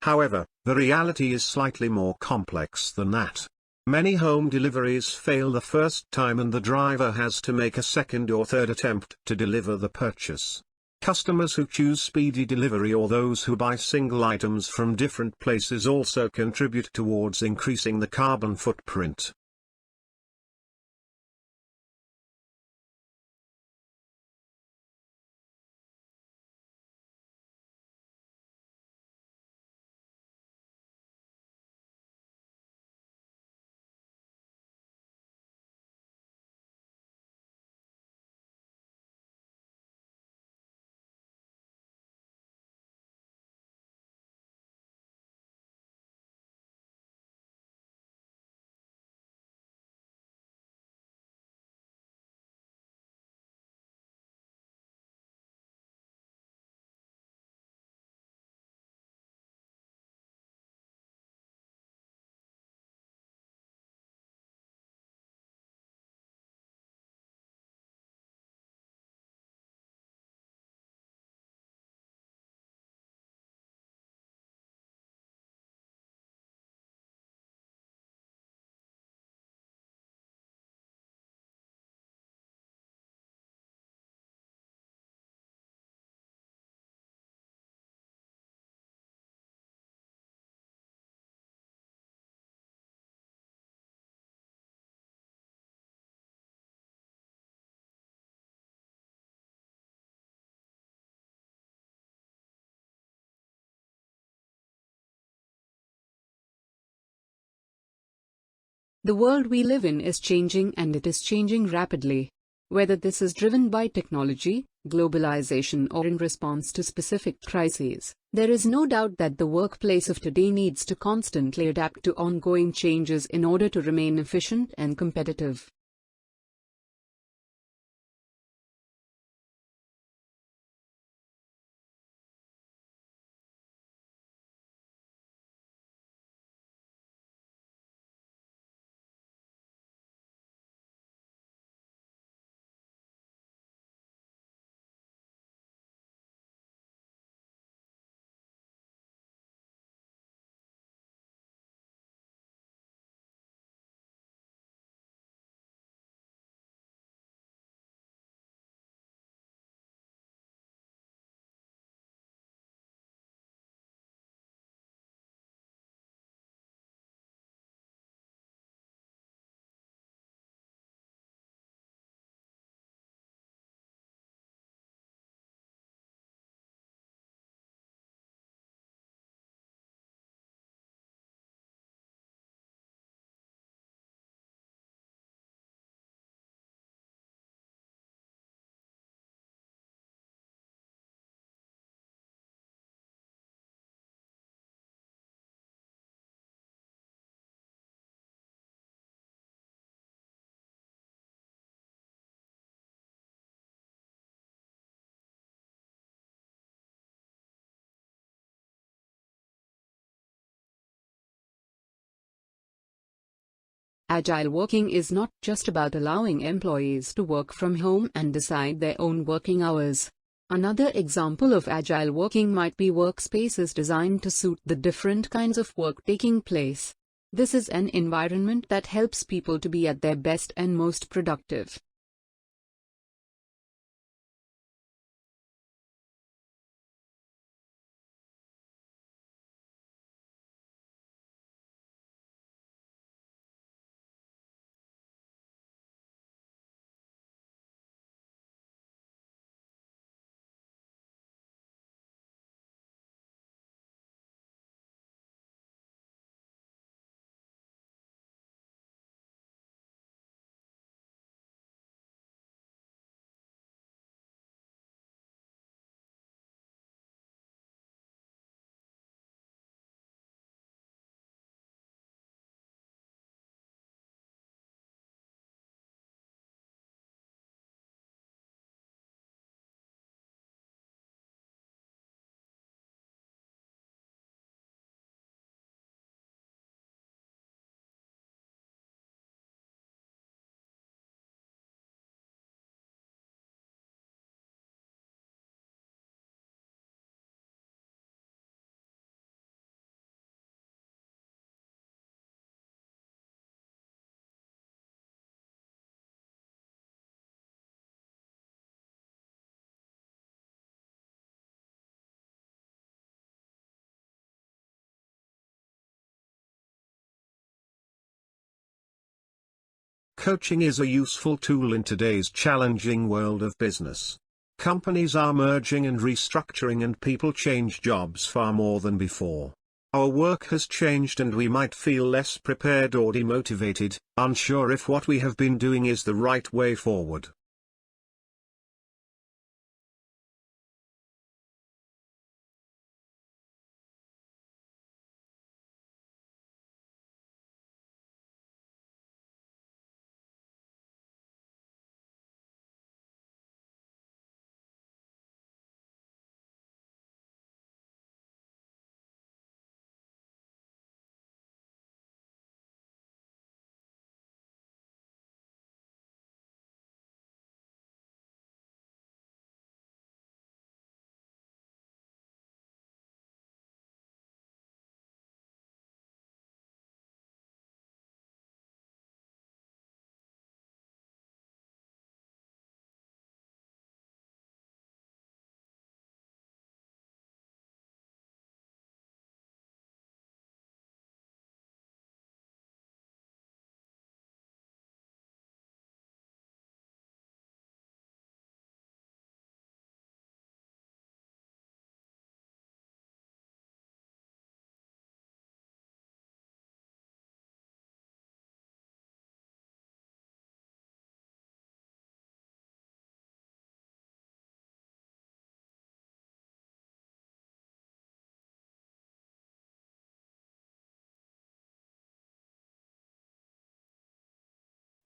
However, the reality is slightly more complex than that. Many home deliveries fail the first time and the driver has to make a second or third attempt to deliver the purchase. Customers who choose speedy delivery or those who buy single items from different places also contribute towards increasing the carbon footprint. The world we live in is changing, and it is changing rapidly. Whether this is driven by technology, globalization, or in response to specific crises, there is no doubt that the workplace of today needs to constantly adapt to ongoing changes in order to remain efficient and competitive. Agile working is not just about allowing employees to work from home and decide their own working hours. Another example of agile working might be workspaces designed to suit the different kinds of work taking place. This is an environment that helps people to be at their best and most productive. Coaching is a useful tool in today's challenging world of business. Companies are merging and restructuring, and people change jobs far more than before. Our work has changed and we might feel less prepared or demotivated, unsure if what we have been doing is the right way forward.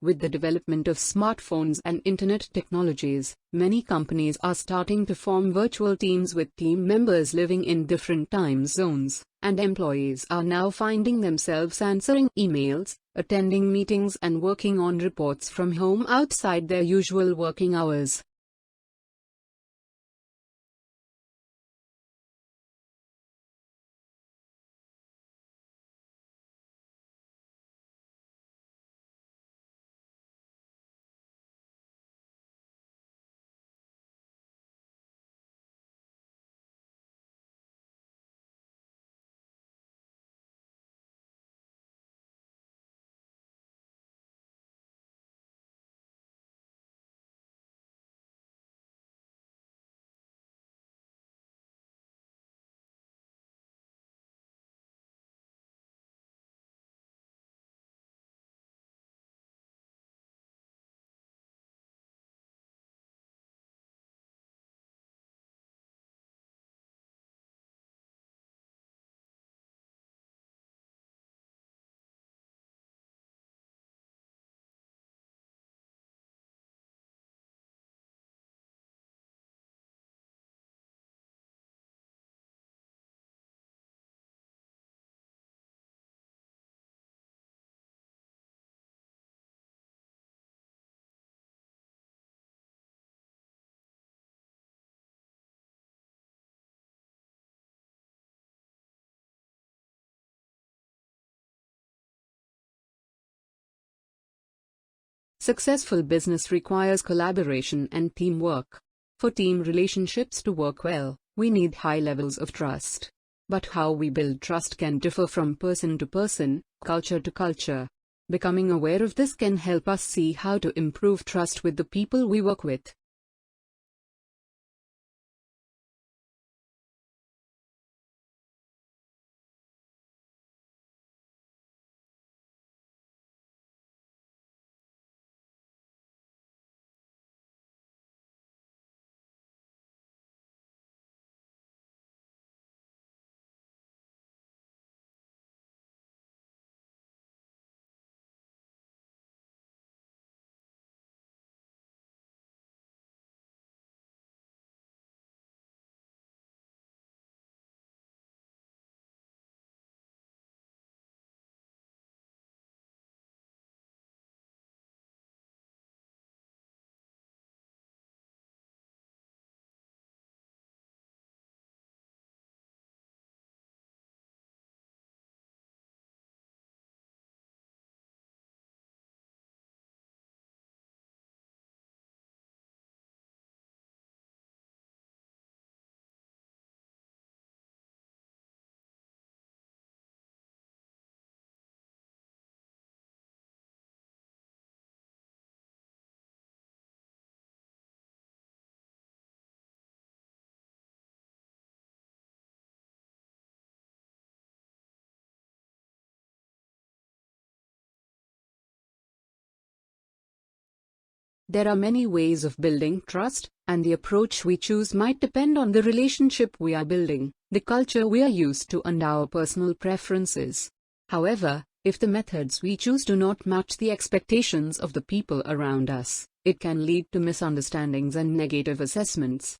With the development of smartphones and internet technologies, many companies are starting to form virtual teams with team members living in different time zones, and employees are now finding themselves answering emails, attending meetings, and working on reports from home outside their usual working hours. Successful business requires collaboration and teamwork. For team relationships to work well, we need high levels of trust. But how we build trust can differ from person to person, culture to culture. Becoming aware of this can help us see how to improve trust with the people we work with. There are many ways of building trust, and the approach we choose might depend on the relationship we are building, the culture we are used to, and our personal preferences. However, if the methods we choose do not match the expectations of the people around us, it can lead to misunderstandings and negative assessments.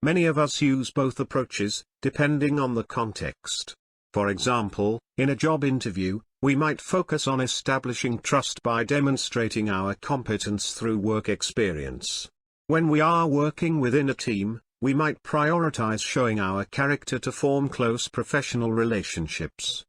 Many of us use both approaches, depending on the context. For example, in a job interview, we might focus on establishing trust by demonstrating our competence through work experience. When we are working within a team, we might prioritize showing our character to form close professional relationships.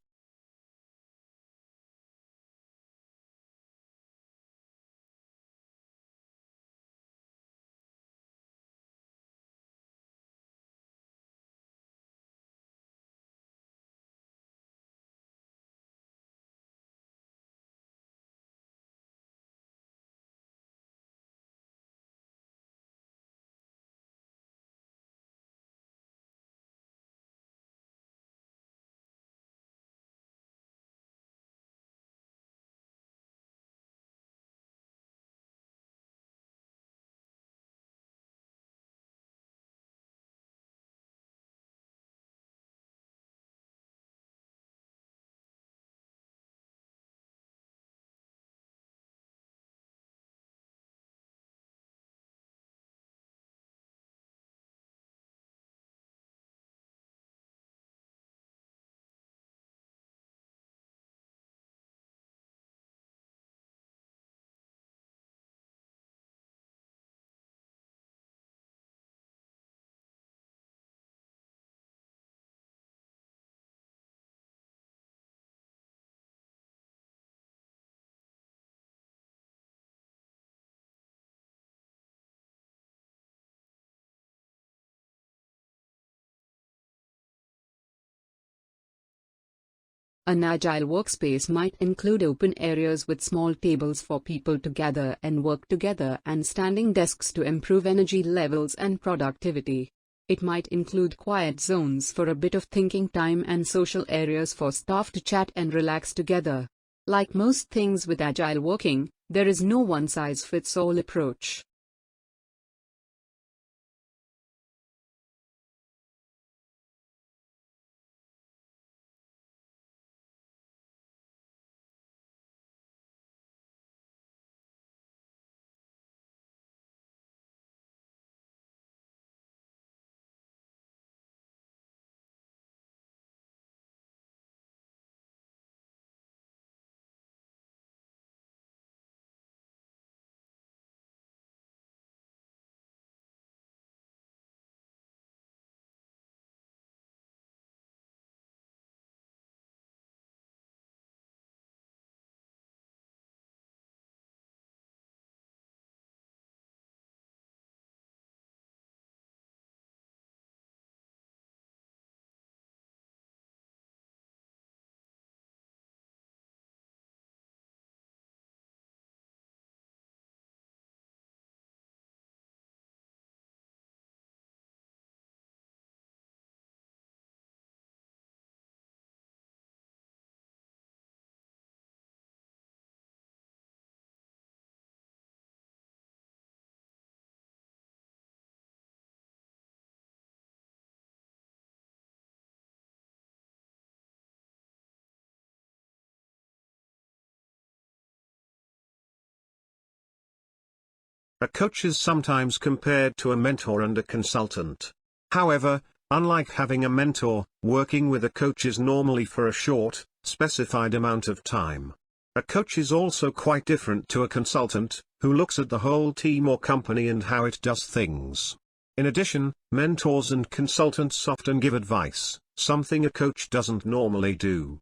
An agile workspace might include open areas with small tables for people to gather and work together, and standing desks to improve energy levels and productivity. It might include quiet zones for a bit of thinking time and social areas for staff to chat and relax together. Like most things with agile working, there is no one-size-fits-all approach. A coach is sometimes compared to a mentor and a consultant. However, unlike having a mentor, working with a coach is normally for a short, specified amount of time. A coach is also quite different to a consultant, who looks at the whole team or company and how it does things. In addition, mentors and consultants often give advice, something a coach doesn't normally do.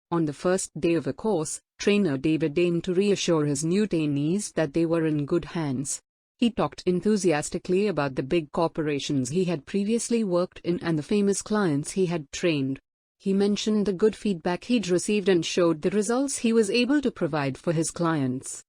On the first day of a course, trainer David aimed to reassure his new trainees that they were in good hands. He talked enthusiastically about the big corporations he had previously worked in and the famous clients he had trained. He mentioned the good feedback he'd received and showed the results he was able to provide for his clients.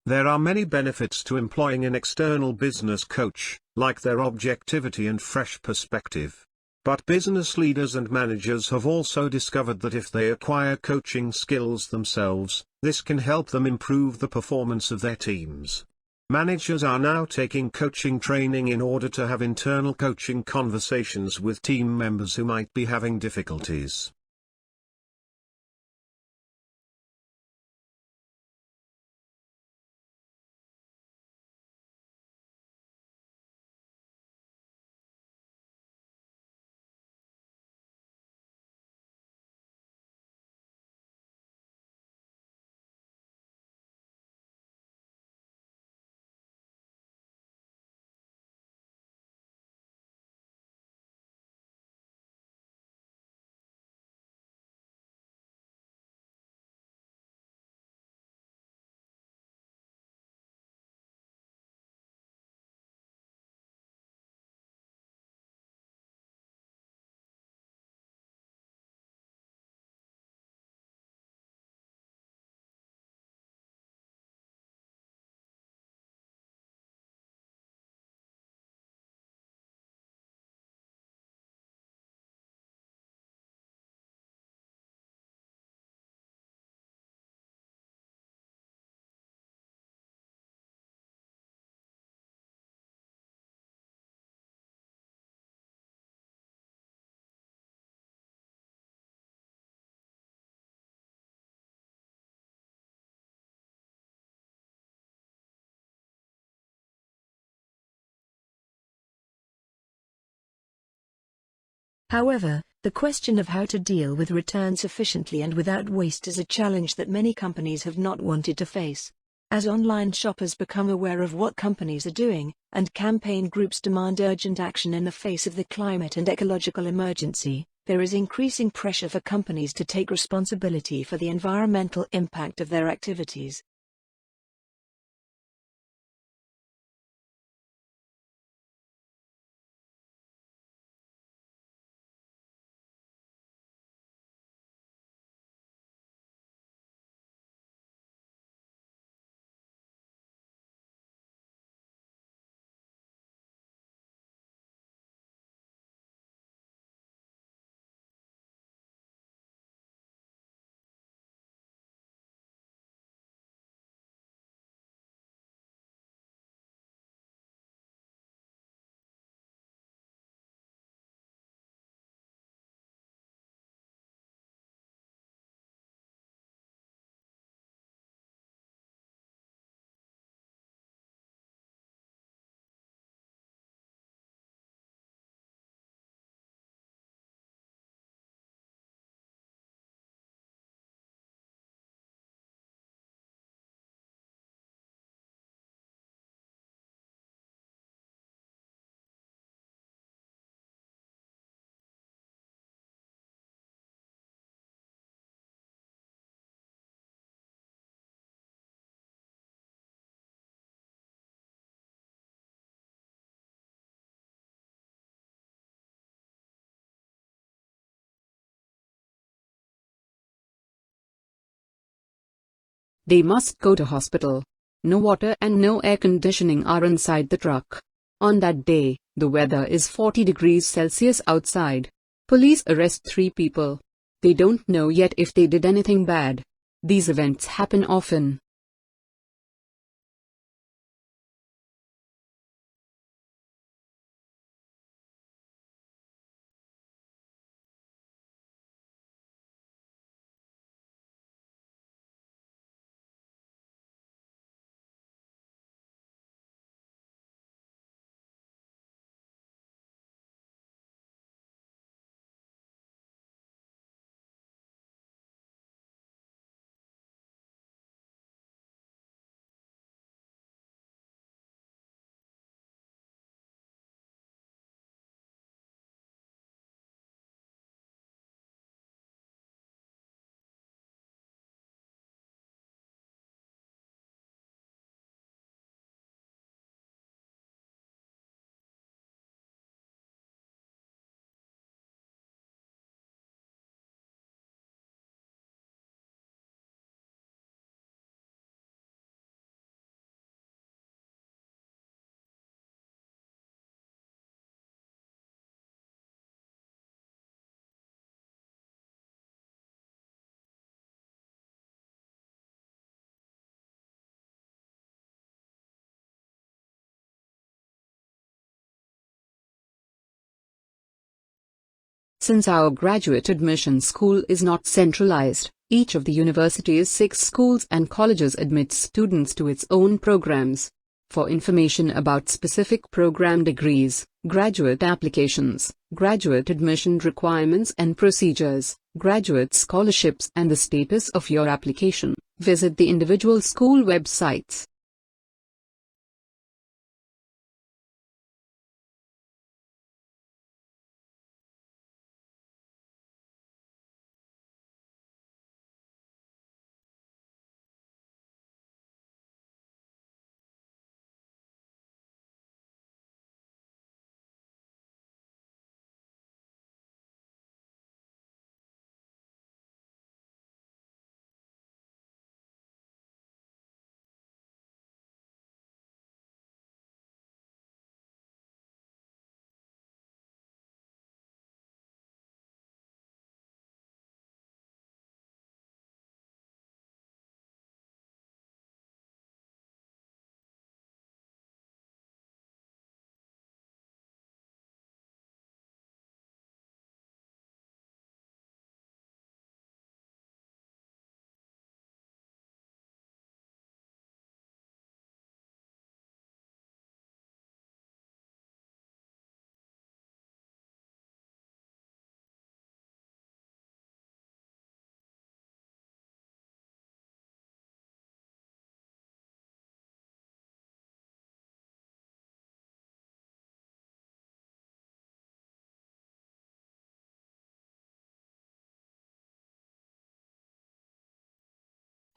There are many benefits to employing an external business coach, like their objectivity and fresh perspective. But business leaders and managers have also discovered that if they acquire coaching skills themselves, this can help them improve the performance of their teams. Managers are now taking coaching training in order to have internal coaching conversations with team members who might be having difficulties. However, the question of how to deal with returns efficiently and without waste is a challenge that many companies have not wanted to face. As online shoppers become aware of what companies are doing, and campaign groups demand urgent action in the face of the climate and ecological emergency, there is increasing pressure for companies to take responsibility for the environmental impact of their activities. They must go to hospital. No water and no air conditioning are inside the truck. On that day, the weather is 40 degrees Celsius outside. Police arrest 3 people. They don't know yet if they did anything bad. These events happen often. Since our graduate admission school is not centralized, each of the university's 6 schools and colleges admits students to its own programs. For information about specific program degrees, graduate applications, graduate admission requirements and procedures, graduate scholarships and the status of your application, visit the individual school websites.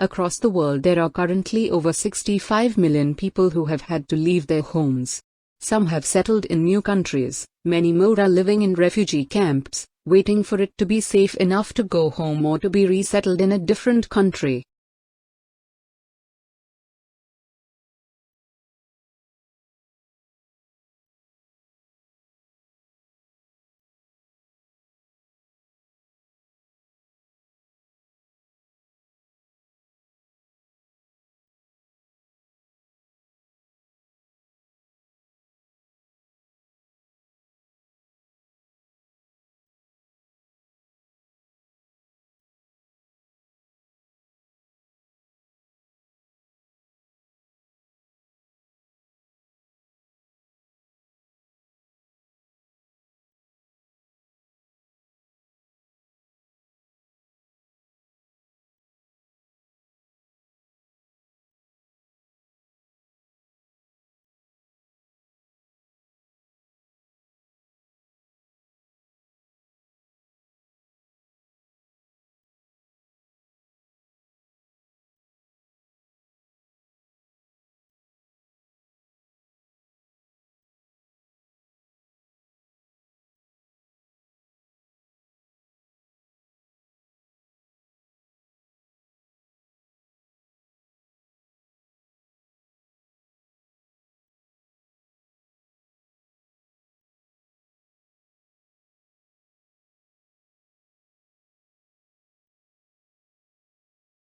Across the world, there are currently over 65 million people who have had to leave their homes. Some have settled in new countries, many more are living in refugee camps, waiting for it to be safe enough to go home or to be resettled in a different country.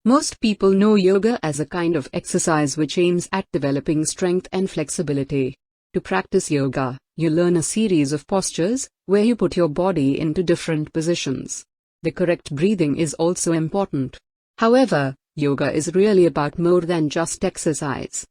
Most people know yoga as a kind of exercise which aims at developing strength and flexibility. To practice yoga, you learn a series of postures, where you put your body into different positions. The correct breathing is also important. However, yoga is really about more than just exercise.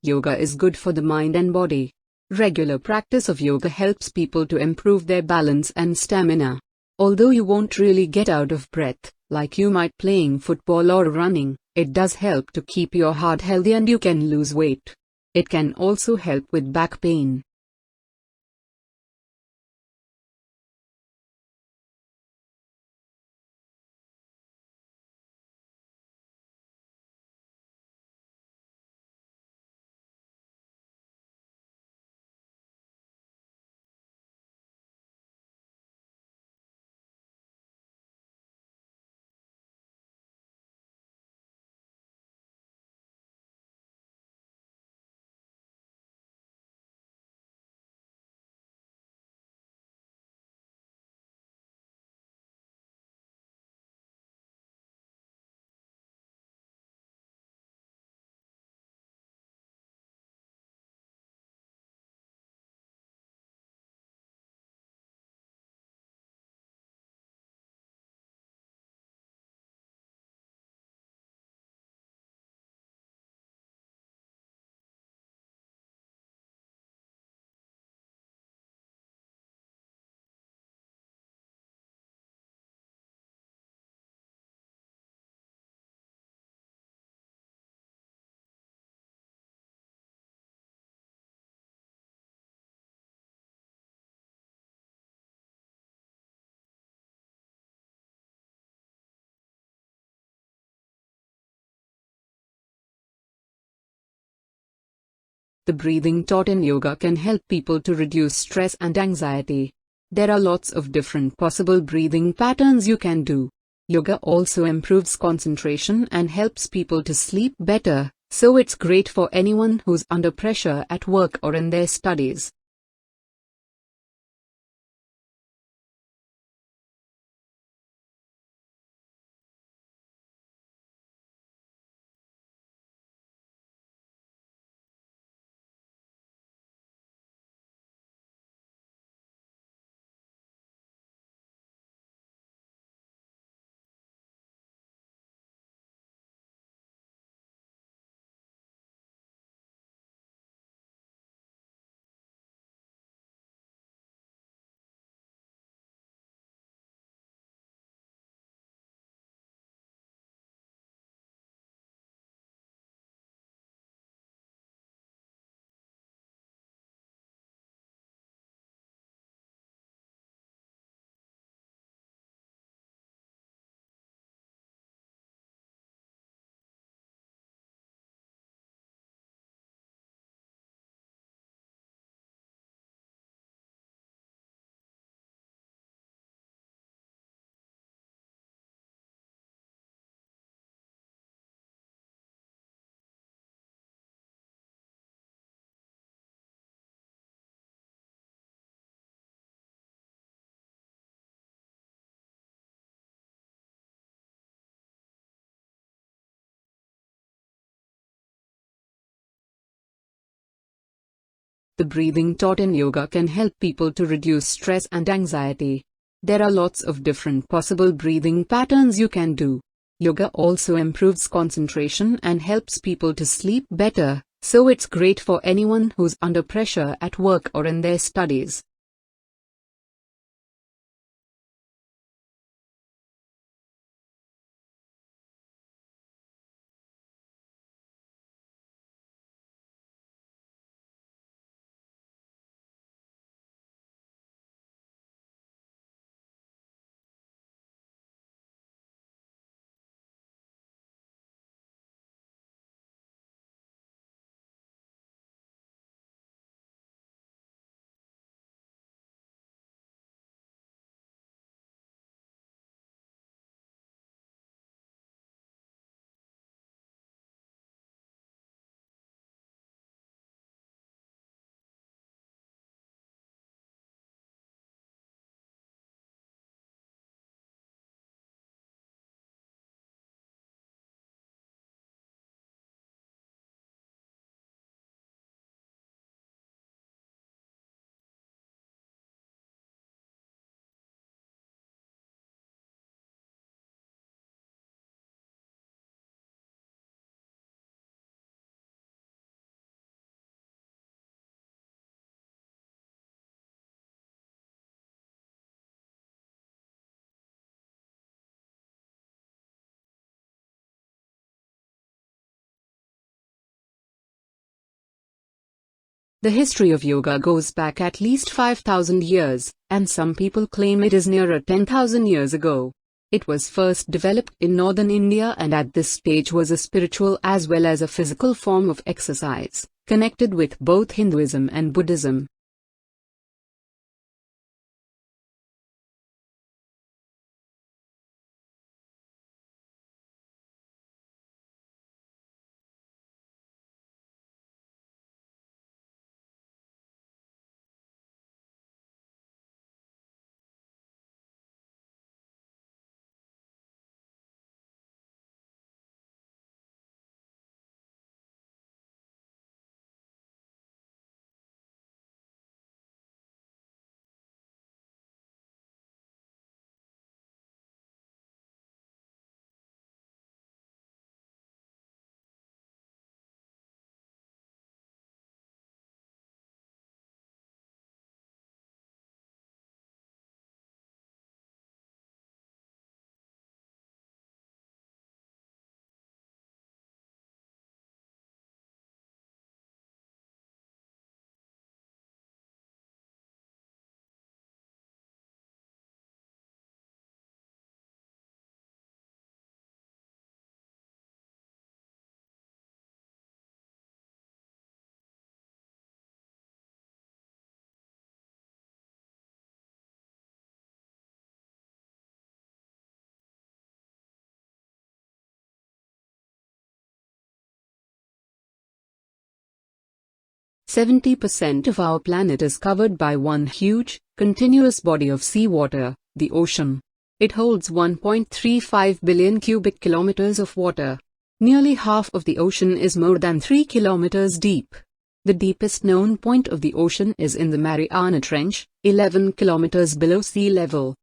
Yoga is good for the mind and body. Regular practice of yoga helps people to improve their balance and stamina. Although you won't really get out of breath, like you might playing football or running, it does help to keep your heart healthy and you can lose weight. It can also help with back pain. The breathing taught in yoga can help people to reduce stress and anxiety. There are lots of different possible breathing patterns you can do. Yoga also improves concentration and helps people to sleep better, so it's great for anyone who's under pressure at work or in their studies. The breathing taught in yoga can help people to reduce stress and anxiety. There are lots of different possible breathing patterns you can do. Yoga also improves concentration and helps people to sleep better, so it's great for anyone who's under pressure at work or in their studies. The history of yoga goes back at least 5,000 years, and some people claim it is nearer 10,000 years ago. It was first developed in northern India and at this stage was a spiritual as well as a physical form of exercise, connected with both Hinduism and Buddhism. 70% of our planet is covered by one huge, continuous body of seawater, the ocean. It holds 1.35 billion cubic kilometers of water. Nearly half of the ocean is more than 3 kilometers deep. The deepest known point of the ocean is in the Mariana Trench, 11 kilometers below sea level.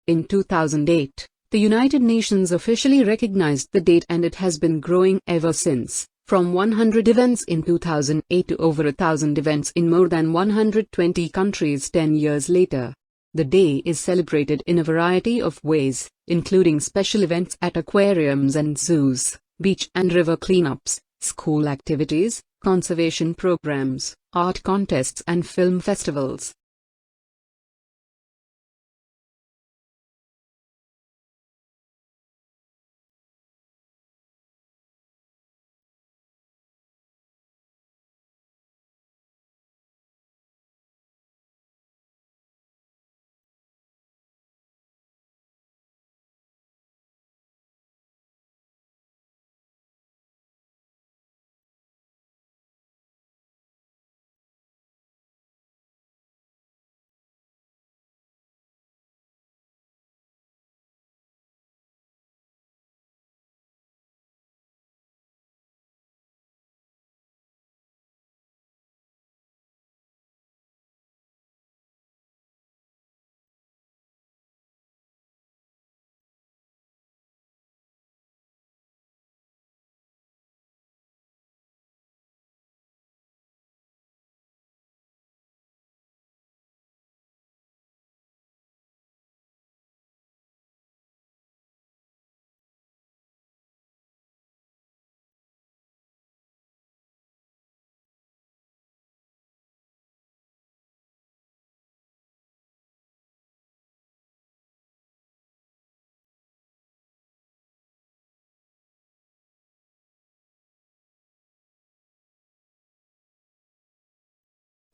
In 2008, the United Nations officially recognized the date, and it has been growing ever since, from 100 events in 2008 to over 1,000 events in more than 120 countries 10 years later. The day is celebrated in a variety of ways, including special events at aquariums and zoos, beach and river cleanups, school activities, conservation programs, art contests and film festivals.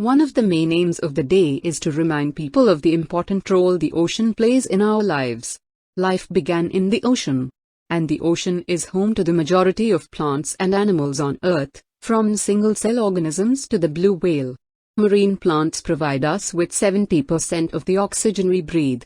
One of the main aims of the day is to remind people of the important role the ocean plays in our lives. Life began in the ocean, and the ocean is home to the majority of plants and animals on Earth, from single-cell organisms to the blue whale. Marine plants provide us with 70% of the oxygen we breathe.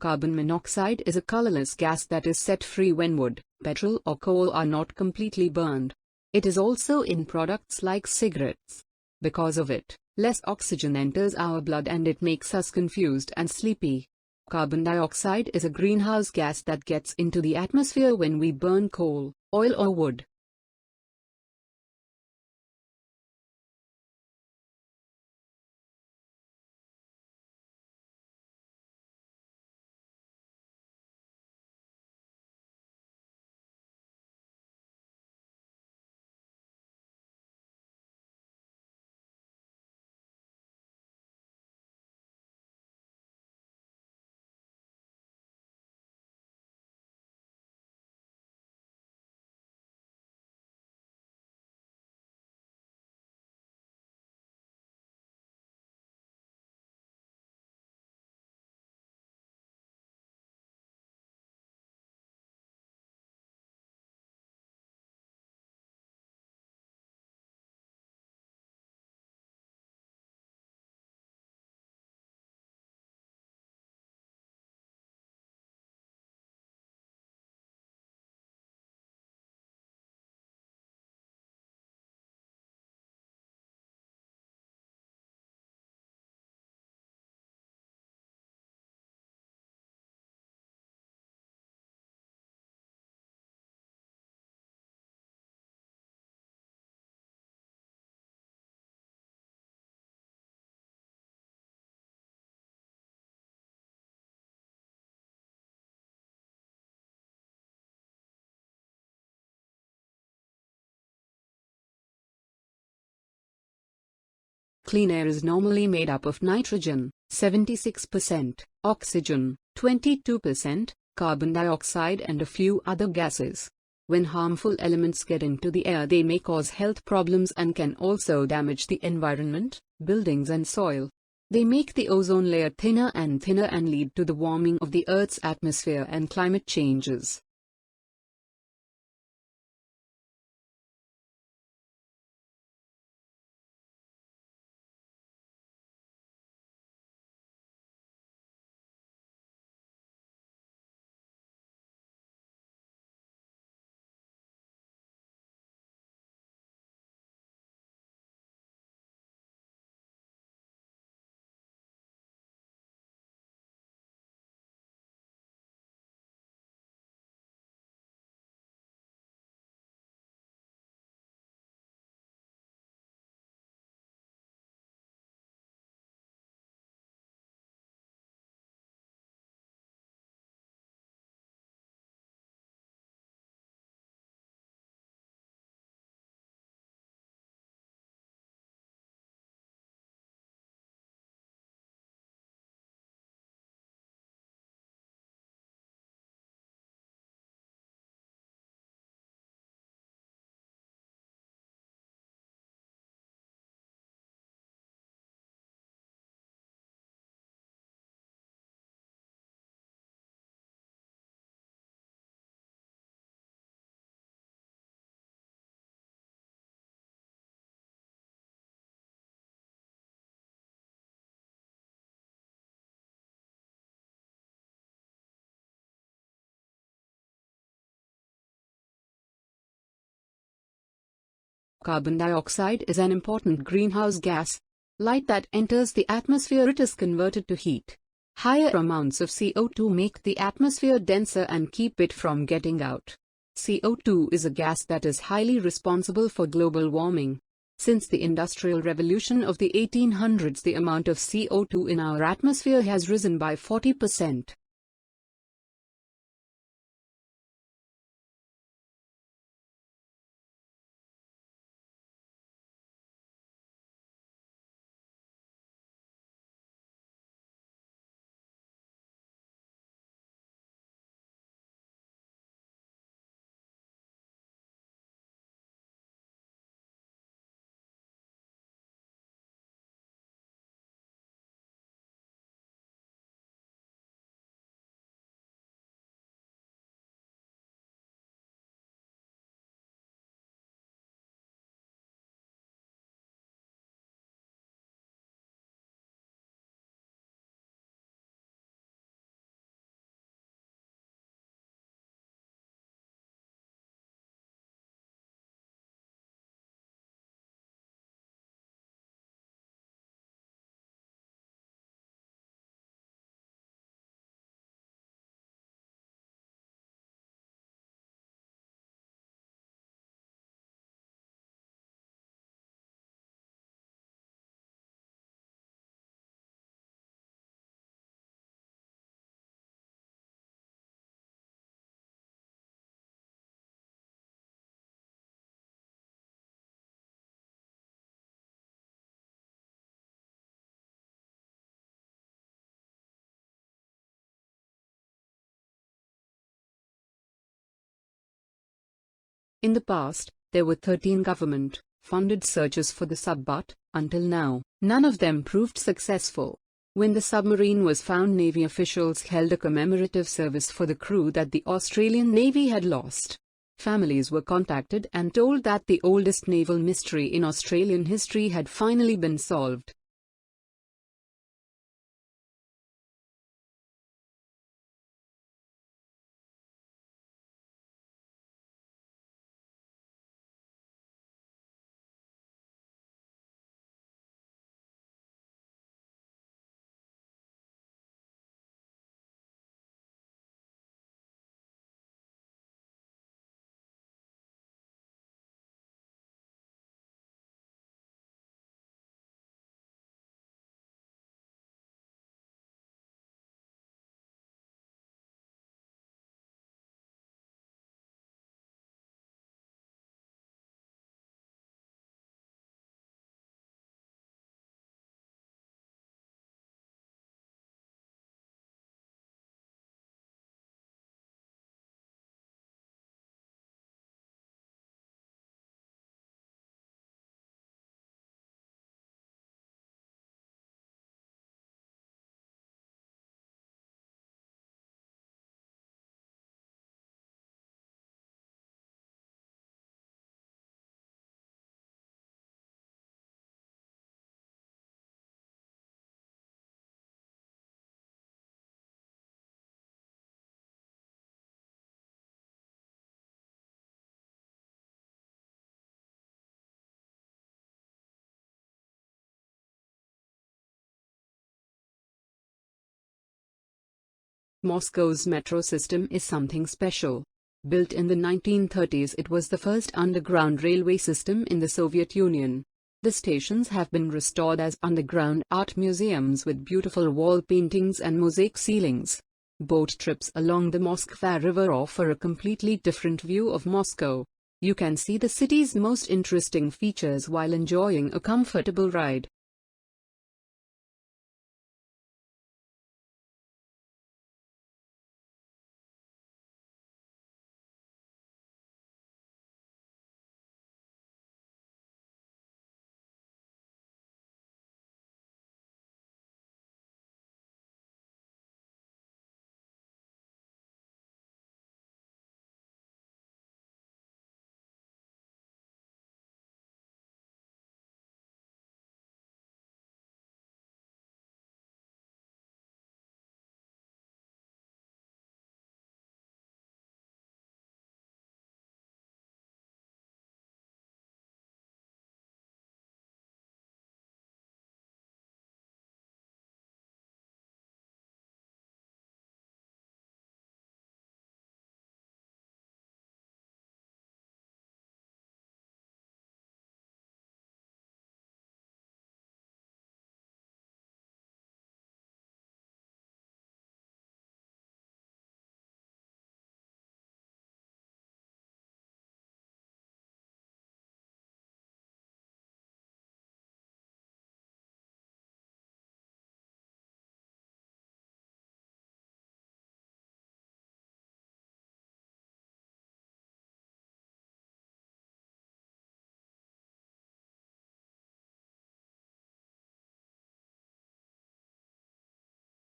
Carbon monoxide is a colorless gas that is set free when wood, petrol or coal are not completely burned. It is also in products like cigarettes. Because of it, less oxygen enters our blood and it makes us confused and sleepy. Carbon dioxide is a greenhouse gas that gets into the atmosphere when we burn coal, oil or wood. Clean air is normally made up of nitrogen, 76%, oxygen, 22%, carbon dioxide and a few other gases. When harmful elements get into the air, they may cause health problems and can also damage the environment, buildings and soil. They make the ozone layer thinner and lead to the warming of the Earth's atmosphere and climate changes. Carbon dioxide is an important greenhouse gas. Light that enters the atmosphere, it is converted to heat. Higher amounts of CO2 make the atmosphere denser and keep it from getting out. CO2 is a gas that is highly responsible for global warming. Since the Industrial Revolution of the 1800s, the amount of CO2 in our atmosphere has risen by 40%. In the past, there were 13 government-funded searches for the sub, but, until now, none of them proved successful. When the submarine was found, Navy officials held a commemorative service for the crew that the Australian Navy had lost. Families were contacted and told that the oldest naval mystery in Australian history had finally been solved. Moscow's metro system is something special. Built in the 1930s, it was the first underground railway system in the Soviet Union. The stations have been restored as underground art museums with beautiful wall paintings and mosaic ceilings. Boat trips along the Moskva River offer a completely different view of Moscow. You can see the city's most interesting features while enjoying a comfortable ride.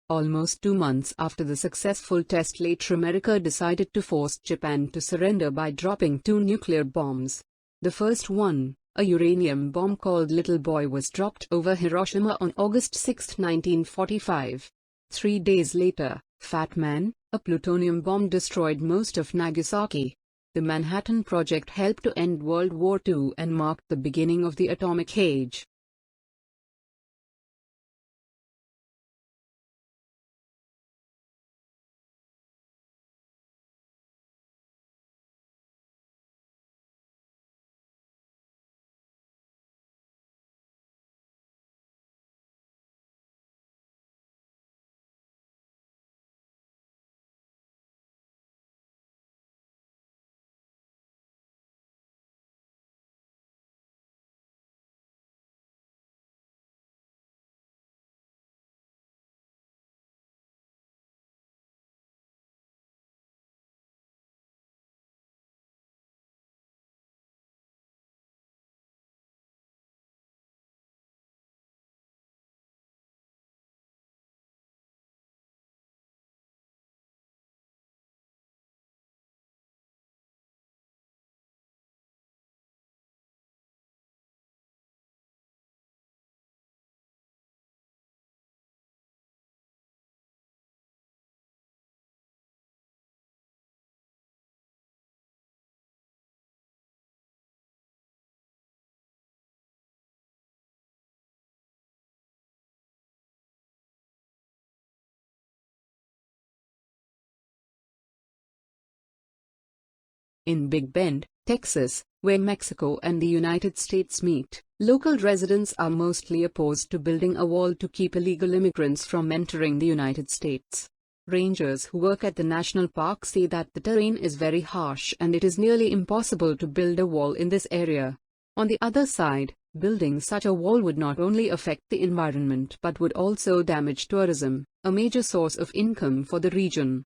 Almost 2 months after the successful test, later America decided to force Japan to surrender by dropping 2 nuclear bombs. The first one, a uranium bomb called Little Boy, was dropped over Hiroshima on August 6, 1945. 3 days later, Fat Man, a plutonium bomb, destroyed most of Nagasaki. The Manhattan Project helped to end World War II and marked the beginning of the atomic age. In Big Bend, Texas, where Mexico and the United States meet, local residents are mostly opposed to building a wall to keep illegal immigrants from entering the United States. Rangers who work at the national park say that the terrain is very harsh and it is nearly impossible to build a wall in this area. On the other side, building such a wall would not only affect the environment but would also damage tourism, a major source of income for the region.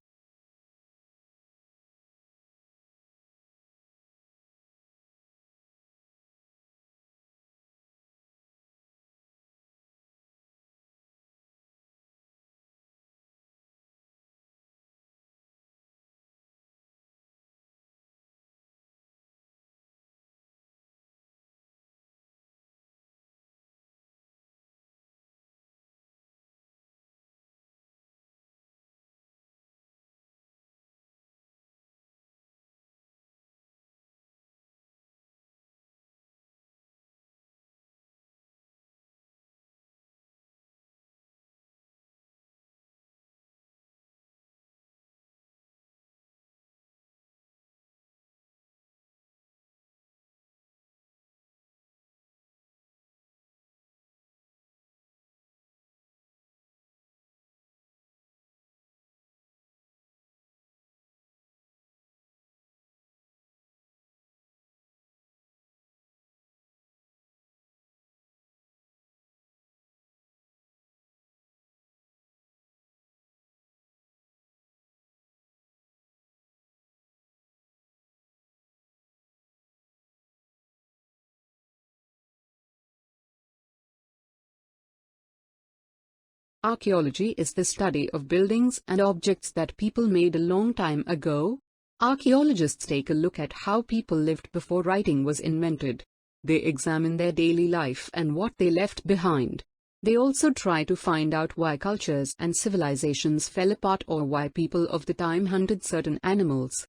Archaeology is the study of buildings and objects that people made a long time ago. Archaeologists take a look at how people lived before writing was invented. They examine their daily life and what they left behind. They also try to find out why cultures and civilizations fell apart or why people of the time hunted certain animals.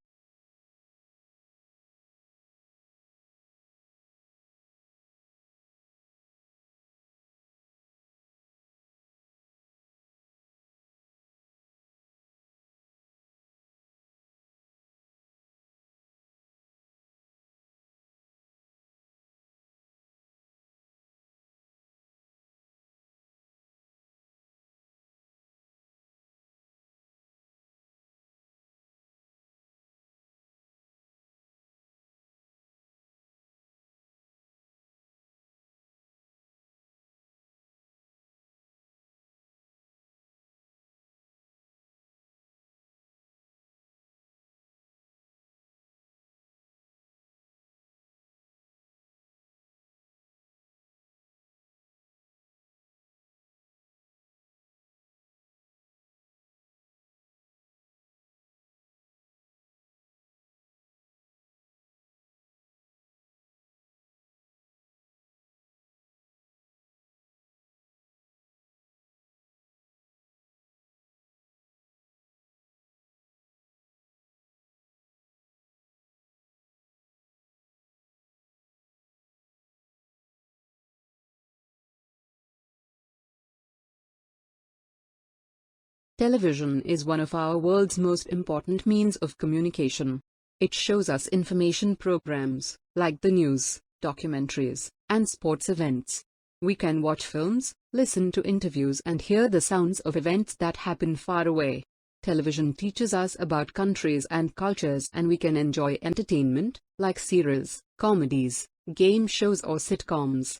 Television is one of our world's most important means of communication. It shows us information programs, like the news, documentaries, and sports events. We can watch films, listen to interviews and hear the sounds of events that happen far away. Television teaches us about countries and cultures and we can enjoy entertainment, like serials, comedies, game shows or sitcoms.